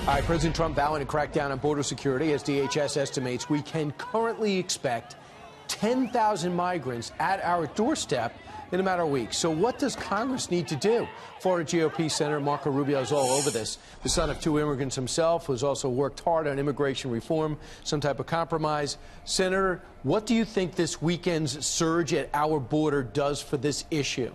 All right, President Trump vowing to crack down on border security. As DHS estimates, we can currently expect 10,000 migrants at our doorstep in a matter of weeks. So what does Congress need to do? Florida GOP Senator Marco Rubio is all over this. The son of two immigrants himself, who's also worked hard on immigration reform, some type of compromise. Senator, what do you think this weekend's surge at our border does for this issue?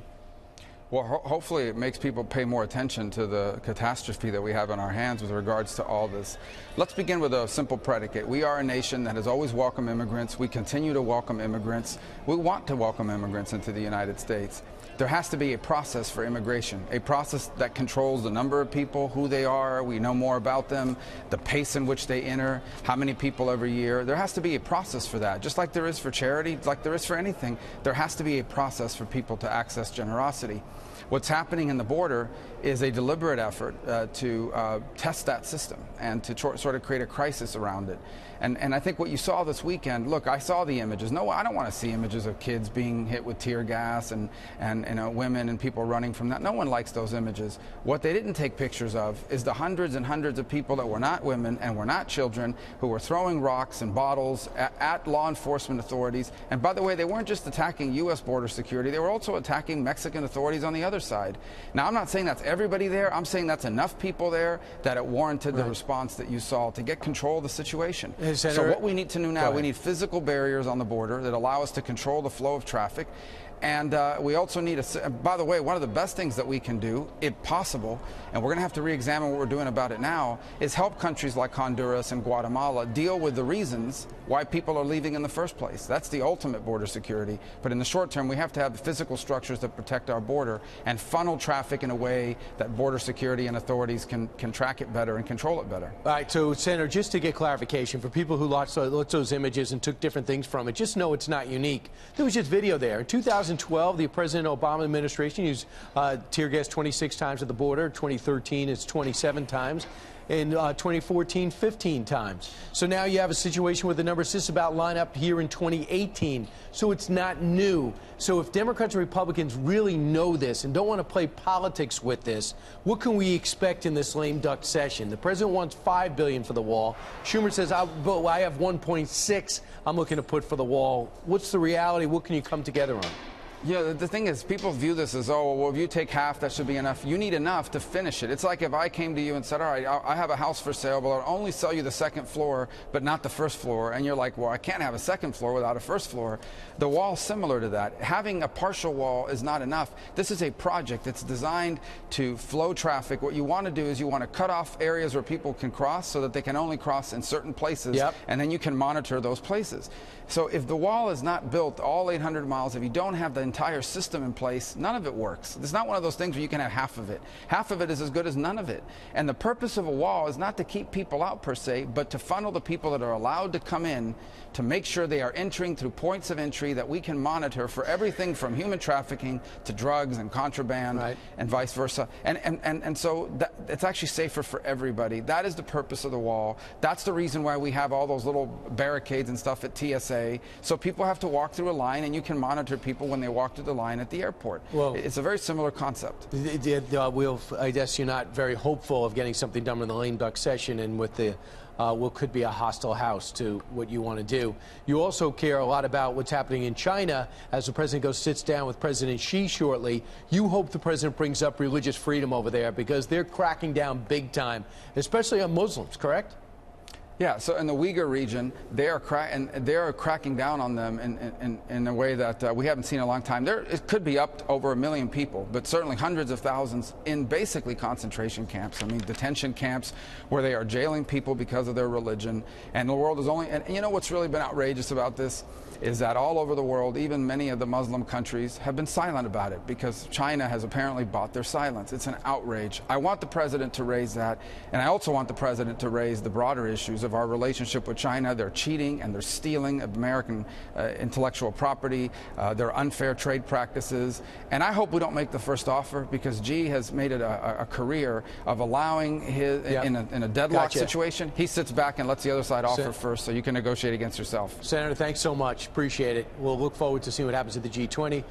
Well, hopefully it makes people pay more attention to the catastrophe that we have on our hands with regards to all this. Let's begin with a simple predicate. We are a nation that has always welcomed immigrants. We continue to welcome immigrants. We want to welcome immigrants into the United States. There has to be a process for immigration, a process that controls the number of people, who they are, we know more about them, the pace in which they enter, how many people every year. There has to be a process for that. Just like there is for charity, like there is for anything, there has to be a process for people to access generosity. What's happening in the border is a deliberate effort to test that system and to sort of create a crisis around it. And I think what you saw this weekend, look, I saw the images. No, I don't want to see images of kids being hit with tear gas and women and people running from that. No one likes those images. What they didn't take pictures of is the hundreds and hundreds of people that were not women and were not children who were throwing rocks and bottles at law enforcement authorities. And by the way, they weren't just attacking U.S. border security. They were also attacking Mexican authorities on the other side. Now, I'm not saying that's everybody there. I'm saying that's enough people there that it warranted the response that you saw to get control of the situation. So what we need to do now, we need physical barriers on the border that allow us to control the flow of traffic. And we also need by the way, one of the best things that we can do, if possible, and we're going to have to re-examine what we're doing about it now, is help countries like Honduras and Guatemala deal with the reasons why people are leaving in the first place. That's the ultimate border security. But in the short term, we have to have the physical structures that protect our border and funnel traffic in a way that border security and authorities can track it better and control it better. All right, so Senator, just to get clarification, for people who looked those images and took different things from it, just know it's not unique. There was just video there. In 2012, the President Obama administration used tear gas 26 times at the border. 2013, it's 27 times. In 2014, 15 times. So now you have a situation where the numbers just about line up here in 2018. So it's not new. So if Democrats and Republicans really know this and don't want to play politics with this, what can we expect in this lame duck session? The president wants $5 billion for the wall. Schumer says, I have 1.6 I'm looking to put for the wall. What's the reality? What can you come together on? Yeah, the thing is, people view this as, oh, well, if you take half, that should be enough. You need enough to finish it. It's like if I came to you and said, all right, I have a house for sale, but I'll only sell you the second floor, but not the first floor. And you're like, well, I can't have a second floor without a first floor. The wall's similar to that. Having a partial wall is not enough. This is a project that's designed to flow traffic. What you want to do is you want to cut off areas where people can cross so that they can only cross in certain places, and then you can monitor those places. So if the wall is not built all 800 miles, if you don't have the entire system in place, none of it works. It's not one of those things where you can have half of it. Half of it is as good as none of it. And the purpose of a wall is not to keep people out per se, but to funnel the people that are allowed to come in, to make sure they are entering through points of entry that we can monitor for everything from human trafficking to drugs and contraband and vice versa. And so it's actually safer for everybody. That is the purpose of the wall. That's the reason why we have all those little barricades and stuff at TSA. So people have to walk through a line, and you can monitor people when they walk through the line at the airport. Well, it's a very similar concept. I guess you're not very hopeful of getting something done in the lame duck session and with the what could be a hostile house to what you want to do. You also care a lot about what's happening in China as the president sits down with President Xi shortly. You hope the president brings up religious freedom over there because they're cracking down big time, especially on Muslims, correct? Yeah, so in the Uyghur region, they are cracking down on them in a way that we haven't seen in a long time. It could be up to over 1 million people, but certainly hundreds of thousands in basically concentration camps. I mean, detention camps where they are jailing people because of their religion. And the world is only, and you know what's really been outrageous about this is that all over the world, even many of the Muslim countries have been silent about it because China has apparently bought their silence. It's an outrage. I want the president to raise that, and I also want the president to raise the broader issues of our relationship with China. They're cheating and they're stealing American intellectual property, their unfair trade practices, and I hope we don't make the first offer because Xi has made it a career of allowing his, in a deadlock situation, he sits back and lets the other side offer first so you can negotiate against yourself. Senator, thanks so much. Appreciate it. We'll look forward to seeing what happens at the G20.